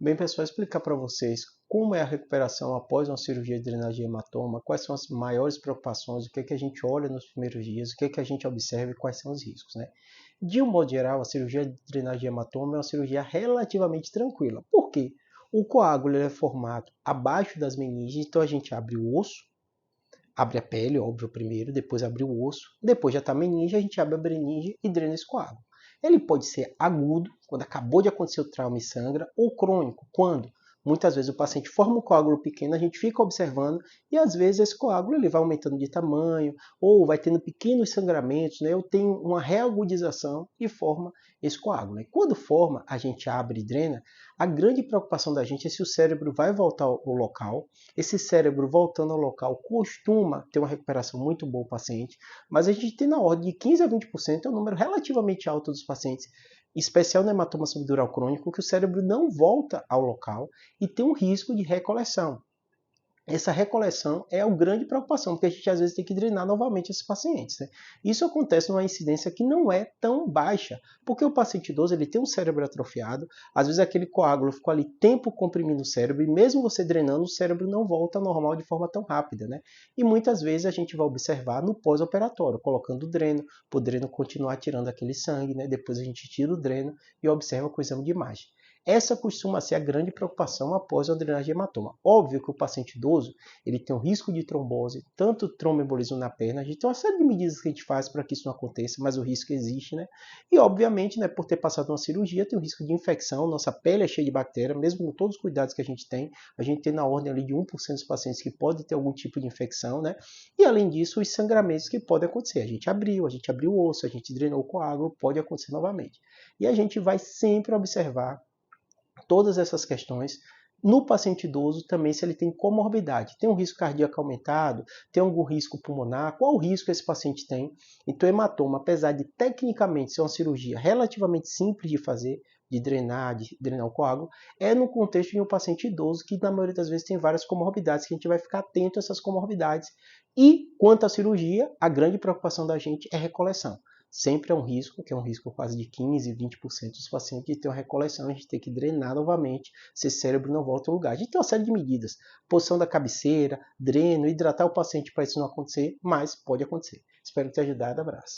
Bem, pessoal, explicar para vocês como é a recuperação após uma cirurgia de drenagem de hematoma, quais são as maiores preocupações, o que é que a gente olha nos primeiros dias, o que é que a gente observa e quais são os riscos, né? De um modo geral, a cirurgia de drenagem de hematoma é uma cirurgia relativamente tranquila. Por quê? O coágulo é formado abaixo das meninges, então a gente abre o osso, abre a pele, óbvio, primeiro, depois abre o osso, depois já está a meninge, a gente abre a meninge e drena esse coágulo. Ele pode ser agudo, quando acabou de acontecer o trauma e sangra, ou crônico, quando muitas vezes o paciente forma um coágulo pequeno, a gente fica observando e às vezes esse coágulo ele vai aumentando de tamanho ou vai tendo pequenos sangramentos, né? Eu tenho uma reagudização e forma esse coágulo. E quando forma, a gente abre e drena. A grande preocupação da gente é se o cérebro vai voltar ao local. Esse cérebro voltando ao local costuma ter uma recuperação muito boa do paciente, mas a gente tem na ordem de 15 a 20%, é um número relativamente alto dos pacientes, em especial no hematoma subdural crônico, que o cérebro não volta ao local e tem um risco de recoleção. Essa recoleção é a grande preocupação, porque a gente às vezes tem que drenar novamente esses pacientes. Né? Isso acontece numa incidência que não é tão baixa, porque o paciente idoso ele tem um cérebro atrofiado, às vezes aquele coágulo ficou ali tempo comprimindo o cérebro, e mesmo você drenando, o cérebro não volta ao normal de forma tão rápida. Né? E muitas vezes a gente vai observar no pós-operatório, colocando o dreno, para o dreno continuar tirando aquele sangue, né? Depois a gente tira o dreno e observa com o exame de imagem. Essa costuma ser a grande preocupação após a drenagem de hematoma. Óbvio que o paciente idoso ele tem um risco de trombose, tanto tromboembolismo na perna, a gente tem uma série de medidas que a gente faz para que isso não aconteça, mas o risco existe, né? E obviamente, né, por ter passado uma cirurgia, tem o risco de infecção, nossa pele é cheia de bactéria, mesmo com todos os cuidados que a gente tem na ordem ali de 1% dos pacientes que pode ter algum tipo de infecção, né? E além disso, os sangramentos que podem acontecer. A gente abriu o osso, a gente drenou o coágulo, pode acontecer novamente. E a gente vai sempre observar todas essas questões. No paciente idoso também, se ele tem comorbidade, tem um risco cardíaco aumentado, tem algum risco pulmonar, qual o risco esse paciente tem? Então, hematoma, apesar de tecnicamente ser uma cirurgia relativamente simples de fazer, de drenar o coágulo, é no contexto de um paciente idoso que na maioria das vezes tem várias comorbidades, que a gente vai ficar atento a essas comorbidades. E quanto à cirurgia, a grande preocupação da gente é recoleção. Sempre é um risco, que é um risco quase de 15, 20% dos pacientes de ter uma recoleção, a gente tem que drenar novamente se esse cérebro não volta ao lugar. A gente tem uma série de medidas, posição da cabeceira, dreno, hidratar o paciente para isso não acontecer, mas pode acontecer. Espero ter ajudado, abraço.